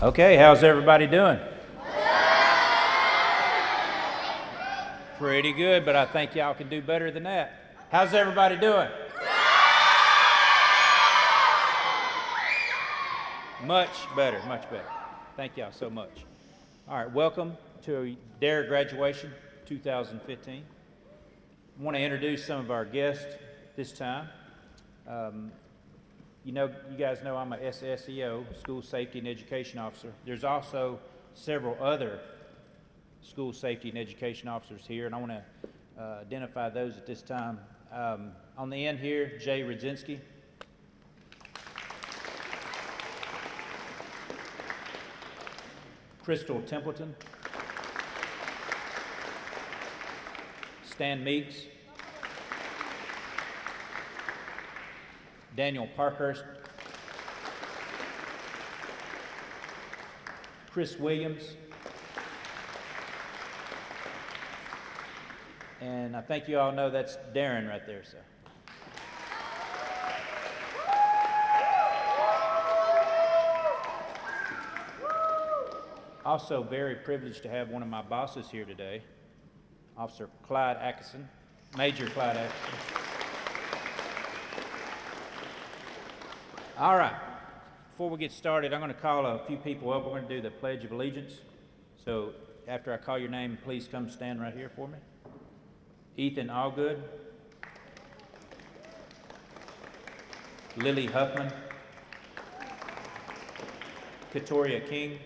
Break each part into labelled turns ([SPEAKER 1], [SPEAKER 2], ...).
[SPEAKER 1] Okay, how's everybody doing? Pretty good, but I think y'all can do better than that. How's everybody doing? Much better, much better. Thank y'all so much. All right, welcome to DARE graduation 2015. I want to introduce some of our guests this time. You guys know I'm a SSEO, School Safety and Education Officer. There's also several other school safety and education officers here, and I want to identify those at this time. On the end here, Jay Rudzinski. Crystal Templeton. Stan Meeks. Daniel Parkhurst. Chris Williams. And I think you all know that's Darren right there, so. Also very privileged to have one of my bosses here today, Officer Clyde Atkinson, Major Clyde Atkinson. All right, before we get started, I'm going to call a few people up. We're going to do the Pledge of Allegiance. So after I call your name, please come stand right here for me. Ethan Allgood, Lily Huffman, Katoria King,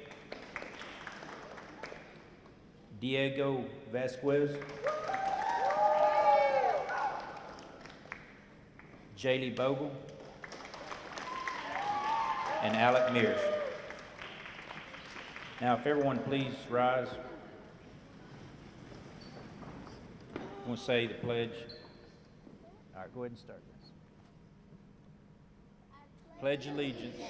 [SPEAKER 1] Diego Vasquez, Jaylee Bogle, and Alec Mears. Now, if everyone please rise. I want to say the pledge. All right, go ahead and start this. Pledge allegiance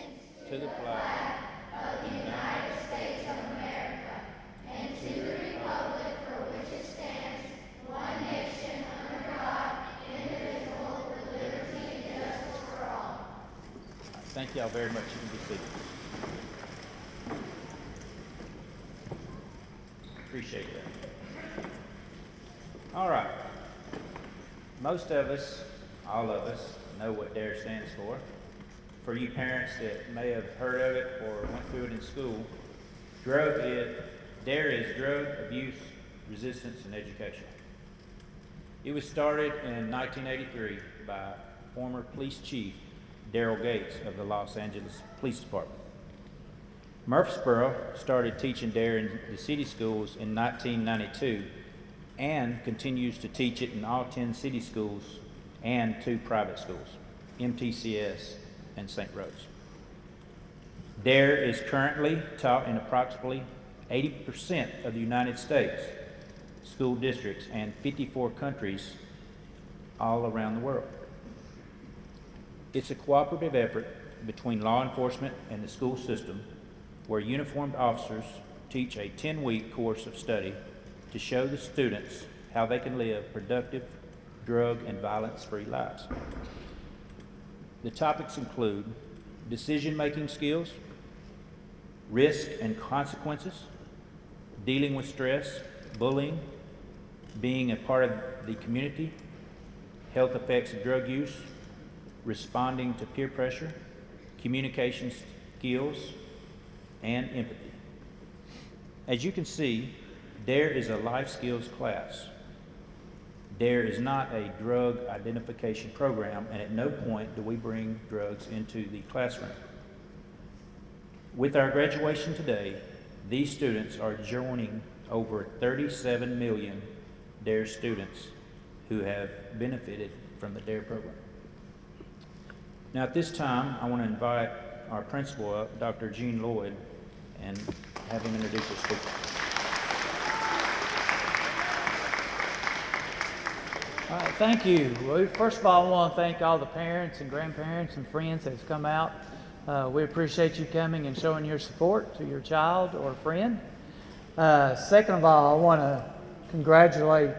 [SPEAKER 1] to the flag of the United States of America and to the republic for which it stands, one nation under God, indivisible, with liberty and justice for all. Thank y'all very much. You can be seated. Appreciate that. All right. Most of us, all of us, know what DARE stands for. For you parents that may have heard of it or went through it in school, DARE is Drug Abuse, Resistance, and Education. It was started in 1983 by former police chief Daryl Gates of the Los Angeles Police Department. Murfreesboro started teaching DARE in the city schools in 1992 and continues to teach it in all 10 city schools and 2 private schools, MTCS and St. Rose. DARE is currently taught in approximately 80% of the United States school districts and 54 countries all around the world. It's a cooperative effort between law enforcement and the school system where uniformed officers teach a 10-week course of study to show the students how they can live productive, drug and violence-free lives. The topics include decision-making skills, risk and consequences, dealing with stress, bullying, being a part of the community, health effects of drug use, responding to peer pressure, communication skills, and empathy. As you can see, DARE is a life skills class. DARE is not a drug identification program, and at no point do we bring drugs into the classroom. With our graduation today, these students are joining over 37 million DARE students who have benefited from the DARE program. Now at this time, I want to invite our principal up, Dr. Gene Lloyd, and have him introduce the speaker.
[SPEAKER 2] All right, thank you. Well, first of all, I want to thank all the parents and grandparents and friends that have come out. We appreciate you coming and showing your support to your child or friend. Second of all, I want to congratulate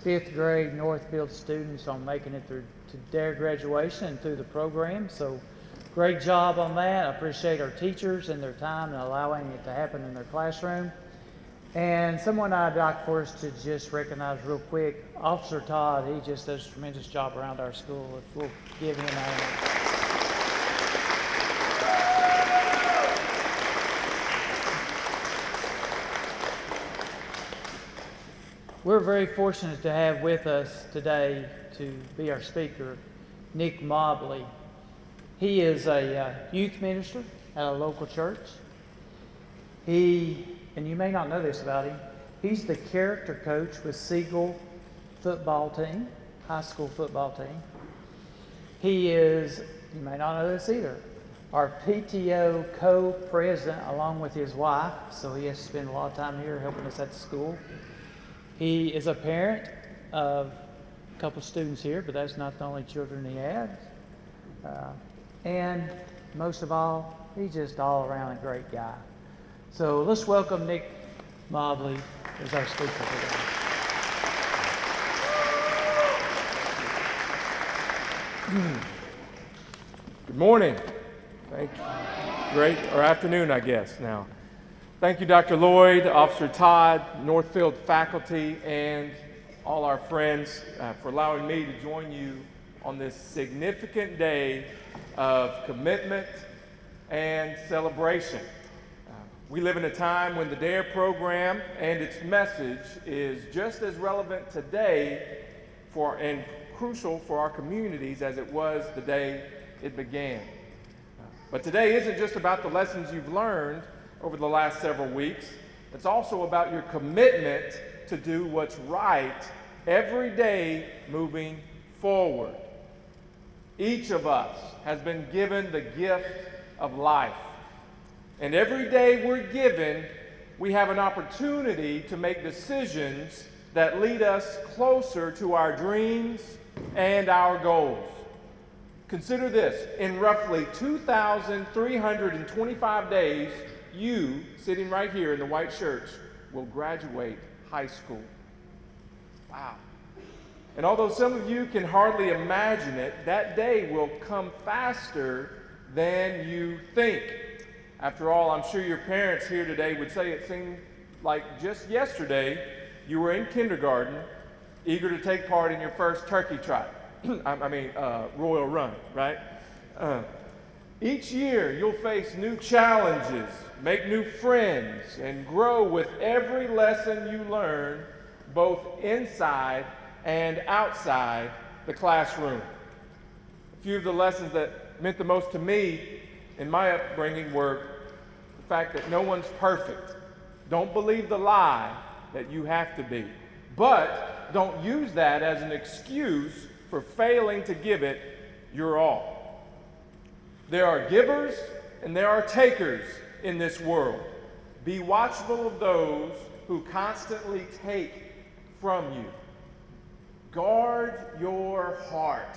[SPEAKER 2] 5th grade Northfield students on making it through to DARE graduation and through the program. So Great job on that. I appreciate our teachers and their time and allowing it to happen in their classroom. And someone I'd like for us to just recognize real quick, Officer Todd. He just does a tremendous job around our school. If we'll give him a We're very fortunate to have with us today to be our speaker, Nick Mobley. He is a youth minister at a local church. And you may not know this about him, he's the character coach with Siegel football team, high school football team. He is, you may not know this either, our PTO co-president along with his wife, so he has to spend a lot of time here helping us at the school. He is a parent of a couple students here, but that's not the only children he has. And most of all, he's just all around a great guy. So let's welcome Nick Mobley as our speaker today.
[SPEAKER 3] Good morning. Thank you. Great, or afternoon, I guess, now. Thank you, Dr. Lloyd, Officer Todd, Northfield faculty, and all our friends for allowing me to join you on this significant day of commitment and celebration. We live in a time when the DARE program and its message is just as relevant today and crucial for our communities as it was the day it began. But today isn't just about the lessons you've learned over the last several weeks. It's also about your commitment to do what's right every day moving forward. Each of us has been given the gift of life. And every day we're given, we have an opportunity to make decisions that lead us closer to our dreams and our goals. Consider this, in roughly 2,325 days, you, sitting right here in the white shirts, will graduate high school. Wow. And although some of you can hardly imagine it, that day will come faster than you think. After all, I'm sure your parents here today would say it seemed like just yesterday you were in kindergarten, eager to take part in your first turkey trot. Royal run, right? Each year you'll face new challenges, make new friends, and grow with every lesson you learn, both inside and outside the classroom. A few of the lessons that meant the most to me in my upbringing were the fact that no one's perfect. Don't believe the lie that you have to be. But don't use that as an excuse for failing to give it your all. There are givers and there are takers in this world. Be watchful of those who constantly take from you. Guard your heart,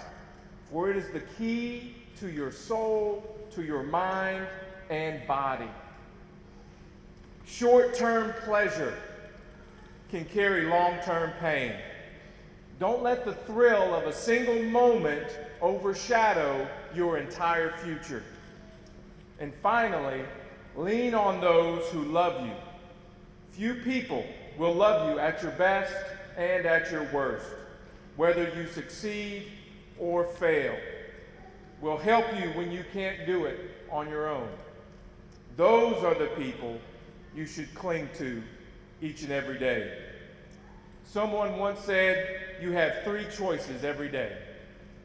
[SPEAKER 3] for it is the key to your soul, to your mind and body. Short-term pleasure can carry long-term pain. Don't let the thrill of a single moment overshadow your entire future. And finally, lean on those who love you. Few people will love you at your best and at your worst. Whether you succeed or fail, will help you when you can't do it on your own. Those are the people you should cling to each and every day. Someone once said, you have three choices every day: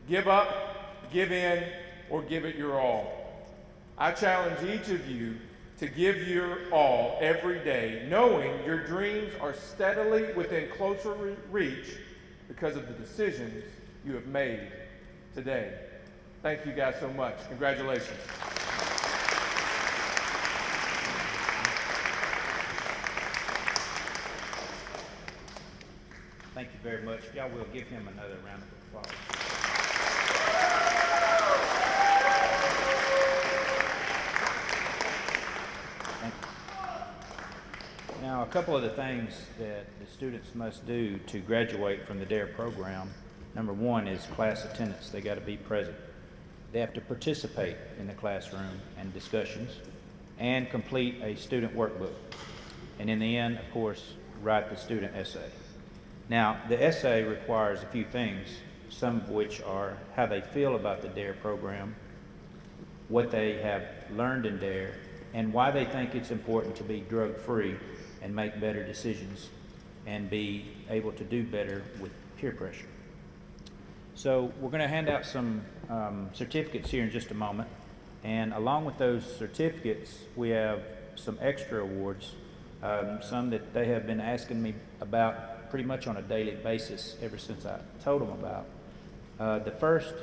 [SPEAKER 3] give up, give in, or give it your all. I challenge each of you to give your all every day, knowing your dreams are steadily within closer reach because of the decisions you have made today. Thank you guys so much. Congratulations.
[SPEAKER 1] Thank you very much. Y'all will give him another round of applause. Thank you. Now, a couple of the things that the students must do to graduate from the DARE program. Number one is class attendance. They got to be present. They have to participate in the classroom and discussions and complete a student workbook. And in the end, of course, write the student essay. Now, the essay requires a few things, some of which are how they feel about the DARE program, what they have learned in DARE, and why they think it's important to be drug-free and make better decisions and be able to do better with peer pressure. So we're going to hand out some certificates here in just a moment. And along with those certificates, we have some extra awards, some that they have been asking me about pretty much on a daily basis ever since I told them about. The first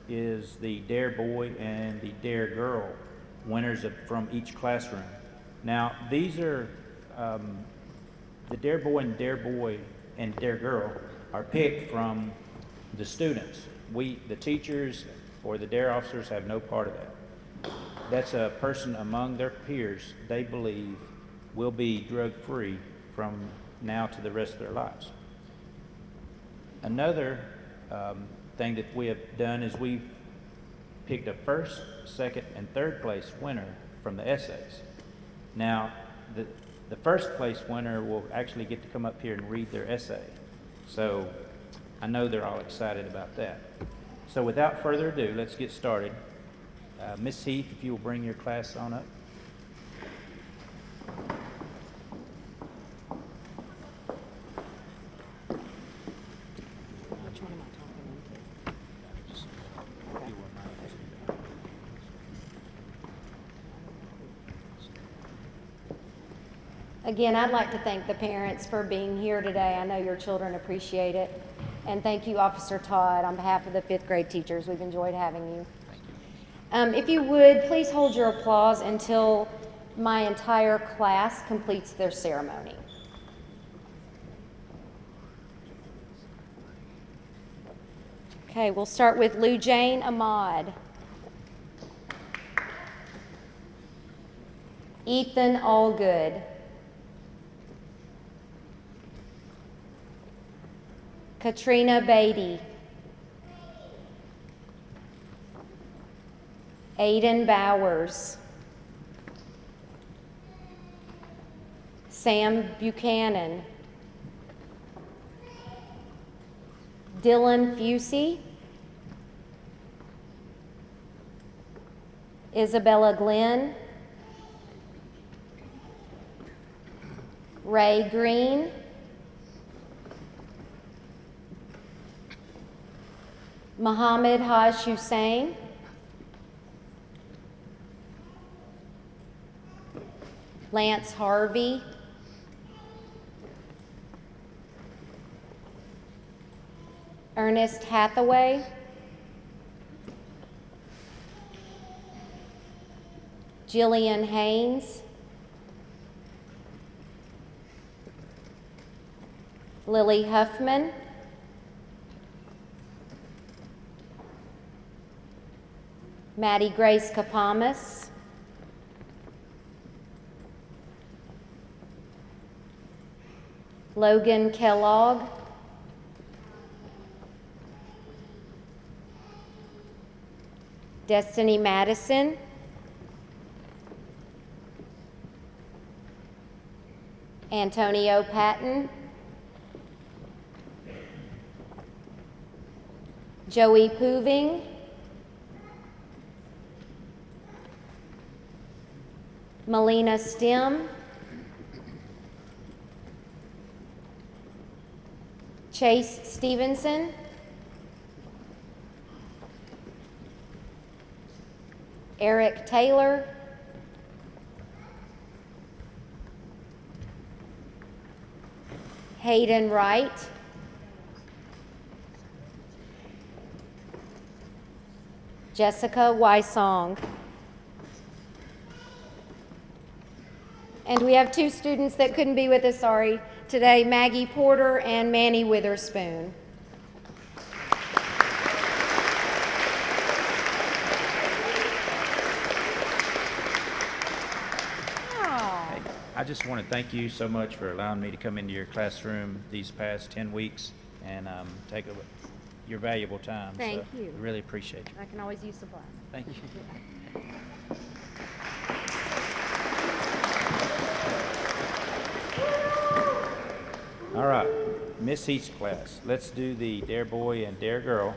[SPEAKER 1] is the DARE Boy and the DARE Girl winners from each classroom. Now, these are the DARE Boy and DARE Girl are picked from the students. The teachers or the DARE officers have no part of that. That's a person among their peers they believe will be drug-free from now to the rest of their lives. Another thing that we have done is we've picked a first, second, and third place winner from the essays. Now, the first place winner will actually get to come up here and read their essay. So I know they're all excited about that. So without further ado, let's get started. Miss Heath, if you will bring your class on up.
[SPEAKER 4] Which one am I talking into? Okay. Again, I'd like to thank the parents for being here today. I know your children appreciate it. And thank you, Officer Todd, on behalf of the fifth grade teachers. We've enjoyed having you. If you would, please hold your applause until my entire class completes their ceremony. Okay, we'll start with Lou Jane Ahmad, Ethan Allgood, Katrina Beatty, Aiden Bowers, Sam Buchanan, Dylan Fusey, Isabella Glenn, Ray Green, Muhammad Haj Hussein, Lance Harvey, Ernest Hathaway, Jillian Haynes, Lily Huffman, Maddie Grace Kapamas, Logan Kellogg, Destiny Madison, Antonio Patton, Joey Pooving, Melina Stem, Chase Stevenson, Eric Taylor, Hayden Wright, Jessica Wysong. And we have two students that couldn't be with us, today, Maggie Porter and Manny Witherspoon.
[SPEAKER 1] I just want to thank you so much for allowing me to come into your classroom these past 10 weeks and take your valuable time.
[SPEAKER 4] Thank
[SPEAKER 1] so
[SPEAKER 4] you.
[SPEAKER 1] Really appreciate you.
[SPEAKER 4] I can always use supplies.
[SPEAKER 1] Thank you. All right, Miss Heath's class. Let's do the Dare Boy and Dare Girl.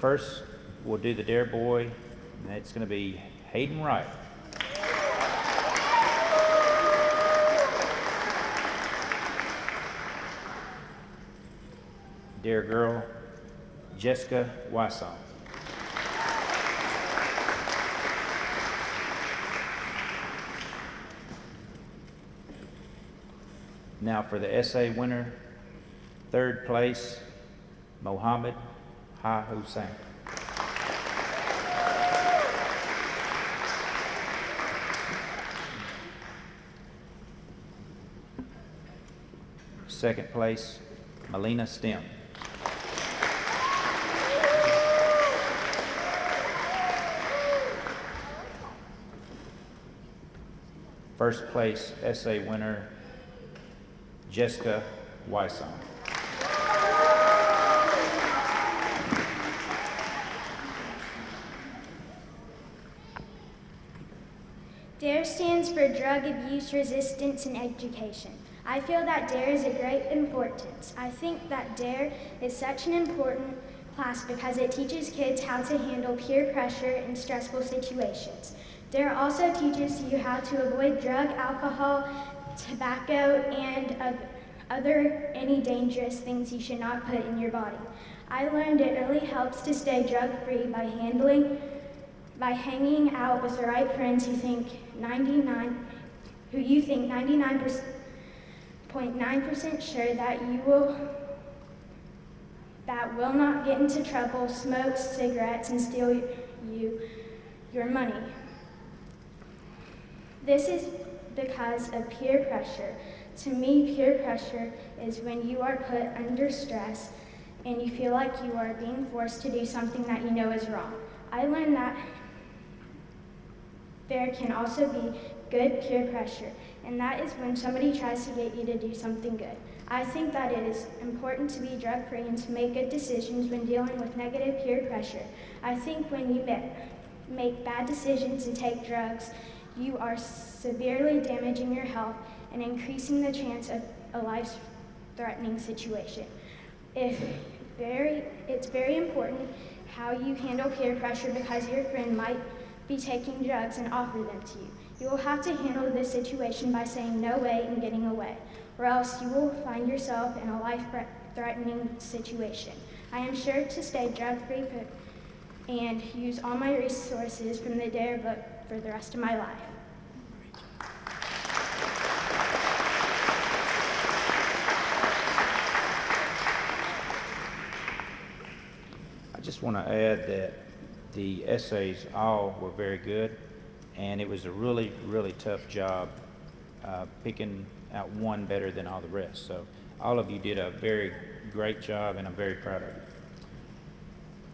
[SPEAKER 1] First, we'll do the Dare Boy, and it's going to be Hayden Wright. Dare Girl, Jessica Wysong. Now for the essay winner, third place, Mohammed Ha Hussein. Second place, Melina Stem. First place essay winner, Jessica Wysong.
[SPEAKER 5] DARE stands for Drug Abuse Resistance and Education. I feel that DARE is of great importance. I think that DARE is such an important class because it teaches kids how to handle peer pressure in stressful situations. DARE also teaches you how to avoid drug, alcohol, tobacco, and any dangerous things you should not put in your body. I learned it really helps to stay drug-free by hanging out with the right friends who you think 99.9% sure that will not get into trouble, smoke cigarettes, and steal your money. This is because of peer pressure. To me, peer pressure is when you are put under stress and you feel like you are being forced to do something that you know is wrong. I learned that there can also be good peer pressure, and that is when somebody tries to get you to do something good. I think that it is important to be drug-free and to make good decisions when dealing with negative peer pressure. I think when you make bad decisions and take drugs, you are severely damaging your health and increasing the chance of a life-threatening situation. It's very important how you handle peer pressure because your friend might be taking drugs and offer them to you. You will have to handle this situation by saying no way and getting away, or else you will find yourself in a life-threatening situation. I am sure to stay drug-free and use all my resources from the DARE book for the rest of my life.
[SPEAKER 1] I just want to add that the essays all were very good, and it was a really, really tough job picking out one better than all the rest. So all of you did a very great job, and I'm very proud of you.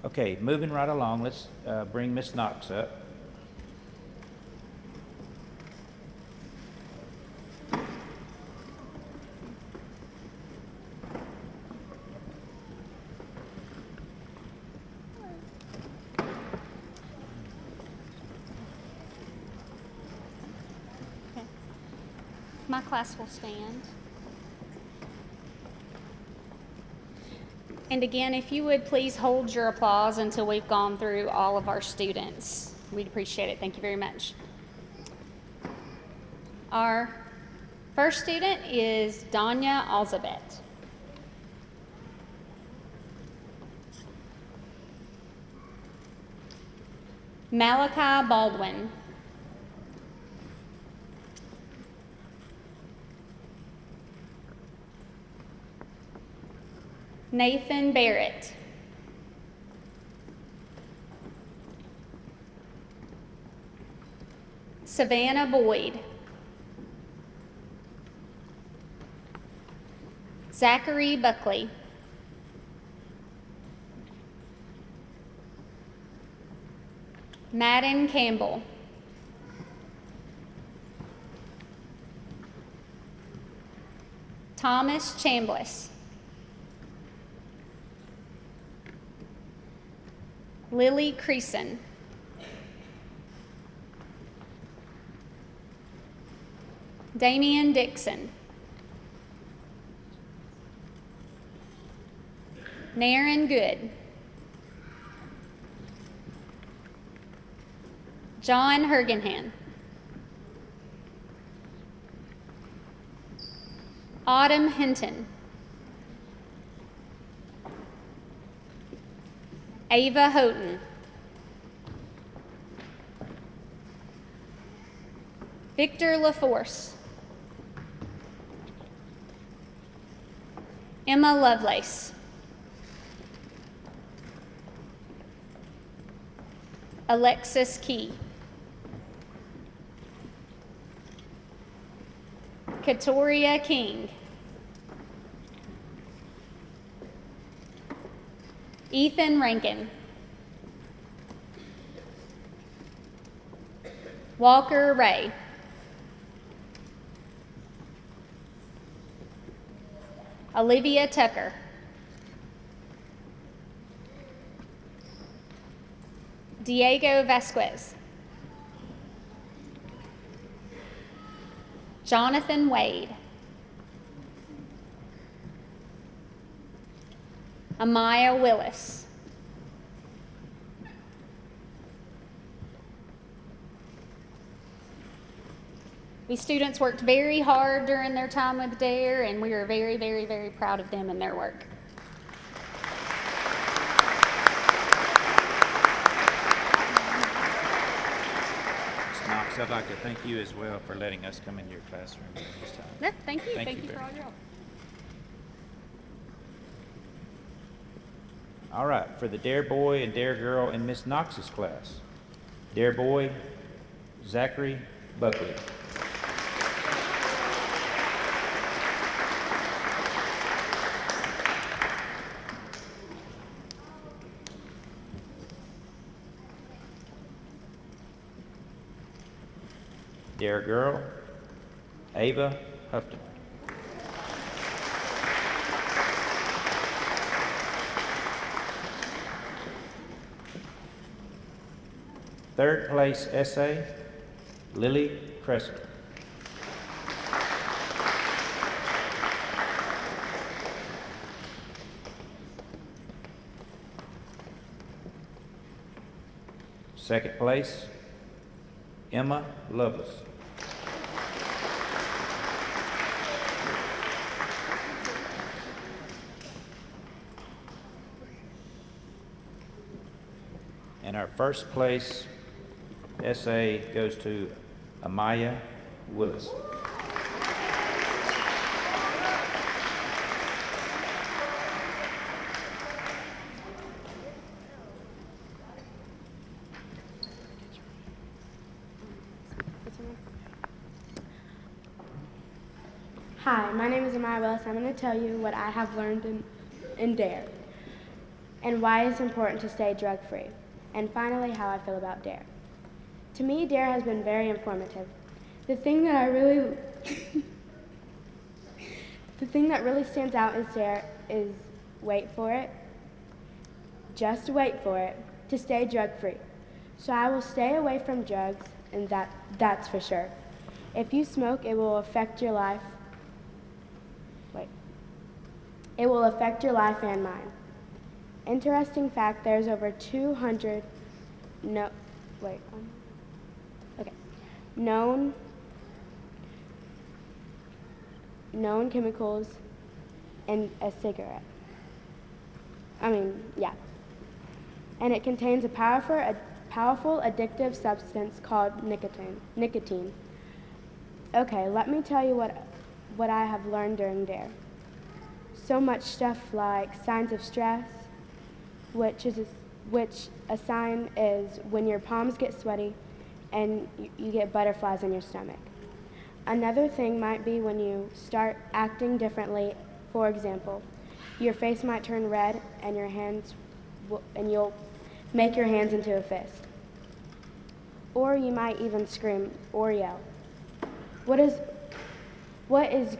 [SPEAKER 1] Okay, moving right along, let's bring Miss Knox up.
[SPEAKER 6] My class will stand. And again, if you would please hold your applause until we've gone through all of our students. We'd appreciate it. Thank you very much. Our first student is Danya Alzabet. Malachi Baldwin. Nathan Barrett. Savannah Boyd. Zachary Buckley. Madden Campbell. Thomas Chambliss. Lily Creason. Damian Dixon. Naren Good. John Hergenhan. Autumn Hinton. Ava Houghton. Victor LaForce. Emma Lovelace. Alexis Key. Katoria King. Ethan Rankin. Walker Ray. Olivia Tucker. Diego Vasquez. Jonathan Wade. Amaya Willis. These students worked very hard during their time with DARE, and we are very, very, very proud of them and their work.
[SPEAKER 1] Ms. Knox, I'd like to thank you as well for letting us come into your classroom during this time.
[SPEAKER 6] Yeah, thank you.
[SPEAKER 1] Thank
[SPEAKER 6] Thank
[SPEAKER 1] you
[SPEAKER 6] you for
[SPEAKER 1] very
[SPEAKER 6] all your help.
[SPEAKER 1] All right, for the Dare Boy and Dare Girl in Miss Knox's class. Dare Boy, Zachary Buckley. Dare Girl, Ava Houghton. Third place essay, Lily Cresser. Second place, Emma Lovelace. And our first place essay goes to Amaya Willis.
[SPEAKER 7] Hi, my name is Amaya Willis. I'm going to tell you what I have learned in DARE and why it's important to stay drug-free, and finally how I feel about DARE. To me, DARE has been very informative. The thing that really stands out is DARE is, wait for it, just wait for it, to stay drug-free. So I will stay away from drugs, and that's for sure. If you smoke, it will affect your life. It will affect your life and mine. Interesting fact, there's over 200 known chemicals in a cigarette. And it contains a powerful addictive substance called nicotine. Okay, let me tell you what I have learned during DARE. So much stuff like signs of stress, which a sign is when your palms get sweaty and you get butterflies in your stomach. Another thing might be when you start acting differently. For example, your face might turn red and you'll make your hands into a fist. Or you might even scream or yell. What is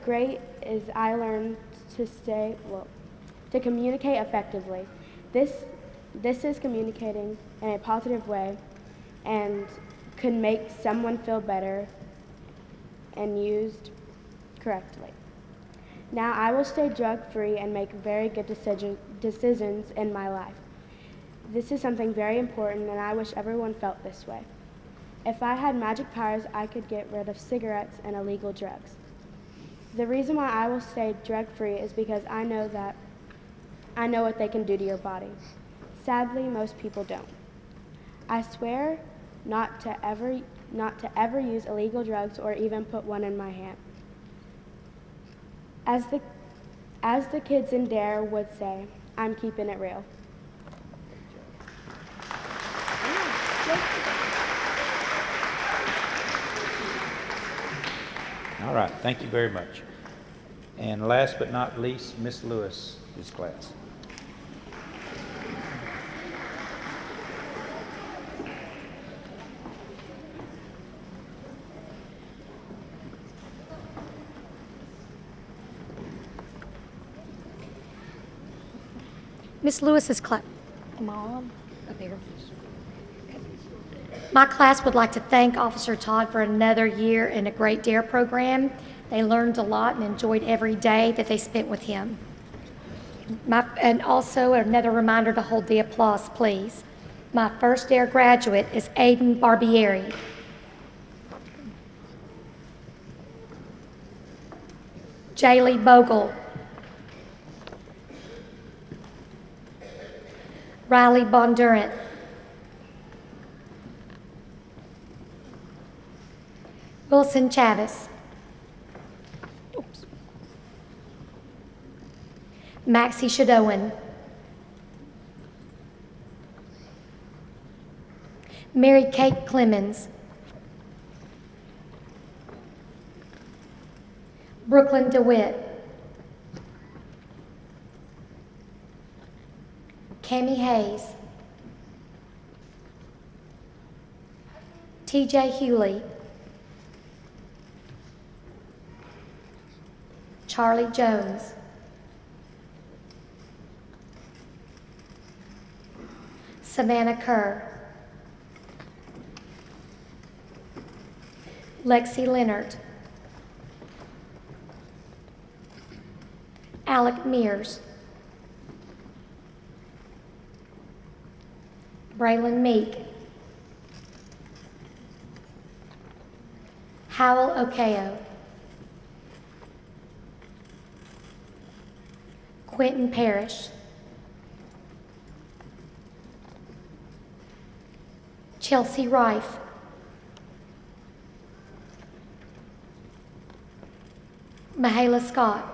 [SPEAKER 7] great is I learned to communicate effectively. This This is communicating in a positive way and could make someone feel better and used correctly. Now I will stay drug-free and make very good decisions in my life. This is something very important, and I wish everyone felt this way. If I had magic powers, I could get rid of cigarettes and illegal drugs. The reason why I will stay drug-free is because I know what they can do to your body. Sadly, most people don't. I swear not to ever use illegal drugs or even put one in my hand. As the kids in Dare would say, I'm keeping it real.
[SPEAKER 1] All right, thank you very much. And last but not least, Miss Lewis' class.
[SPEAKER 8] Miss Lewis's class. Mom, up here. My class would like to thank Officer Todd for another year in a great DARE program. They learned a lot and enjoyed every day that they spent with him. And also another reminder to hold the applause, please. My first DARE graduate is Aiden Barbieri. Jaylee Bogle. Riley Bondurant. Wilson Chavis. Oops. Maxie Shadowan. Mary Kate Clemens. Brooklyn DeWitt. Cami Hayes. TJ Hewley. Charlie Jones. Savannah Kerr. Lexi Leonard. Alec Mears. Braylon Meek. Howell Okeo. Quentin Parrish. Chelsea Rife. Mahala Scott.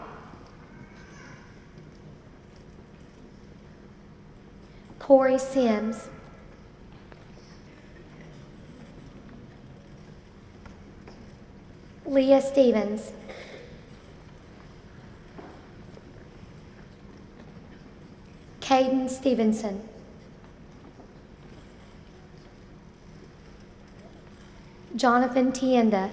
[SPEAKER 8] Corey Sims. Leah Stevens. Caden Stevenson. Jonathan Tienda.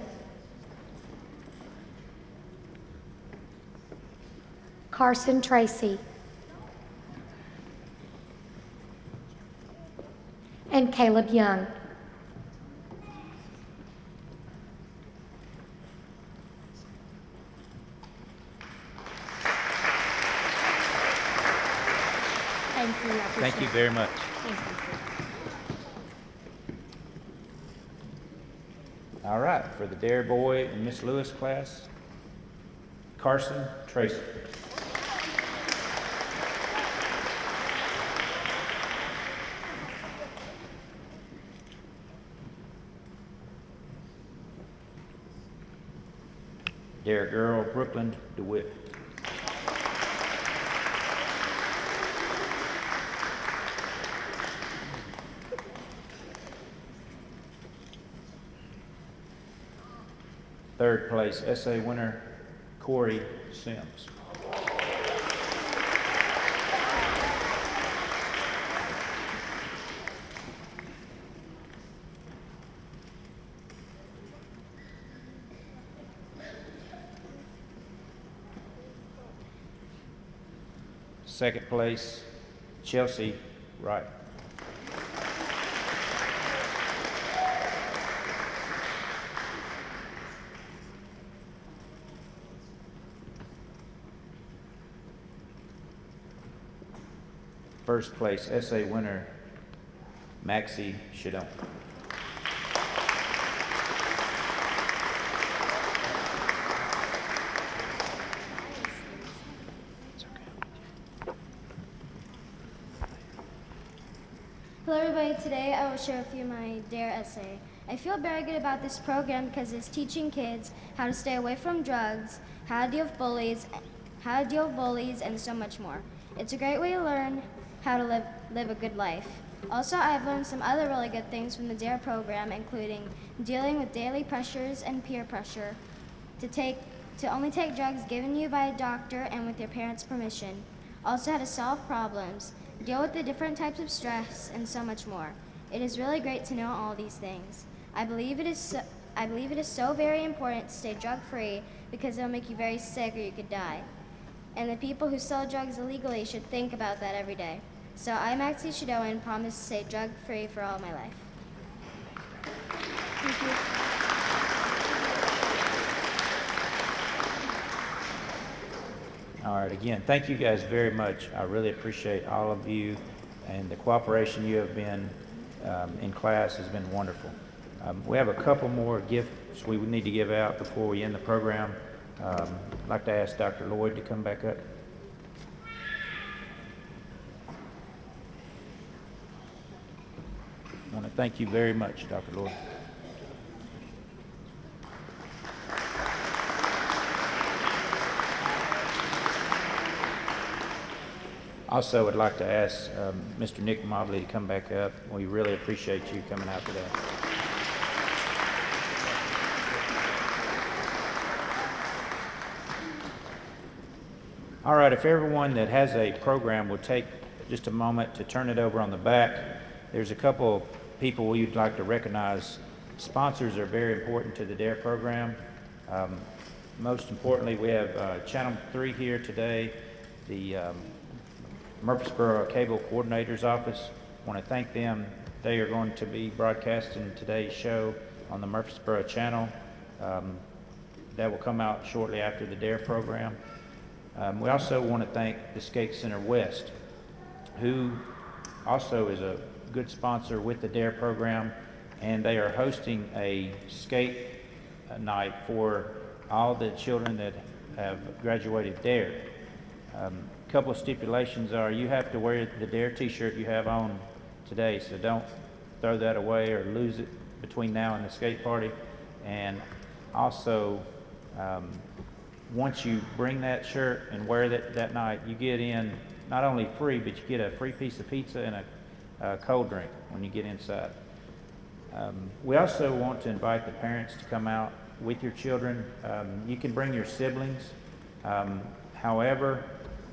[SPEAKER 8] Carson Tracy. And Caleb Young.
[SPEAKER 1] Thank you very much. All right, for the Dare Boy and Miss Lewis class, Carson Tracy. Dare Girl, Brooklyn DeWitt. Third place, essay winner, Corey Sims. Second place, Chelsea right. First place essay winner, Maxie Shadon.
[SPEAKER 9] Hello everybody, today I will share with you my DARE essay. I feel very good about this program because it's teaching kids how to stay away from drugs, how to deal with bullies, and so much more. It's a great way to learn how to live a good life. Also, I've learned some other really good things from the DARE program, including dealing with daily pressures and peer pressure, to only take drugs given you by a doctor and with your parents' permission. Also how to solve problems, deal with the different types of stress, and so much more. It is really great to know all these things. I believe it is so very important to stay drug-free because it'll make you very sick or you could die. And the people who sell drugs illegally should think about that every day. So I, Maxie Shadon, and promise to stay drug-free for all my life. Thank you.
[SPEAKER 1] All right, again, thank you guys very much. I really appreciate all of you, and the cooperation you have been in class has been wonderful. We have a couple more gifts we would need to give out before we end the program. I'd like to ask Dr. Lloyd to come back up. I want to thank you very much, Dr. Lloyd. Also, would like to ask Mr. Nick Mobley to come back up. We really appreciate you coming out today. All right, if everyone that has a program would take just a moment to turn it over on the back. There's a couple people we'd like to recognize. Sponsors are very important to the DARE program. Most importantly, we have Channel 3 here today, the Murfreesboro Cable Coordinator's Office. I want to thank them. They are going to be broadcasting today's show on the Murfreesboro channel. That will come out shortly after the DARE program. We also want to thank the Skate Center West, who also is a good sponsor with the DARE program, and they are hosting a skate night for all the children that have graduated DARE. A couple of stipulations are you have to wear the DARE t-shirt you have on today, so don't throw that away or lose it between now and the skate party. And also, once you bring that shirt and wear that night, you get in not only free, but you get a free piece of pizza and a cold drink when you get inside. We also want to invite the parents to come out with your children. You can bring your siblings. However,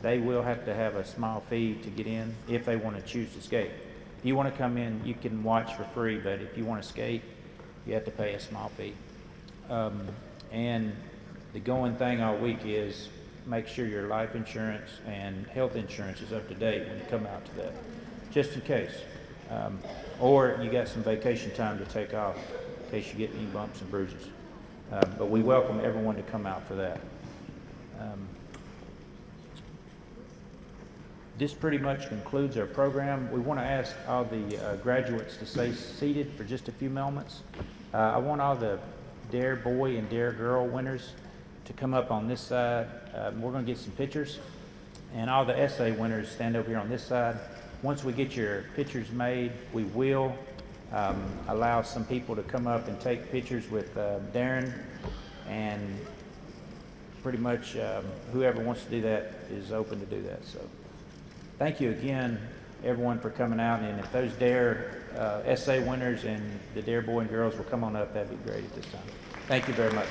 [SPEAKER 1] they will have to have a small fee to get in if they want to choose to skate. If you want to come in, you can watch for free, but if you want to skate, you have to pay a small fee. And the going thing all week is make sure your life insurance and health insurance is up to date when you come out to that, just in case. Or you got some vacation time to take off in case you get any bumps and bruises. But we welcome everyone to come out for that. This pretty much concludes our program. We want to ask all the graduates to stay seated for just a few moments. I want all the DARE boy and DARE girl winners to come up on this side. We're going to get some pictures, and all the essay winners stand over here on this side. Once we get your pictures made, we will allow some people to come up and take pictures with Darren, and pretty much whoever wants to do that is open to do that. So thank you again, everyone, for coming out, and if those DARE essay winners and the DARE boy and girls will come on up, that'd be great at this time. Thank you very much.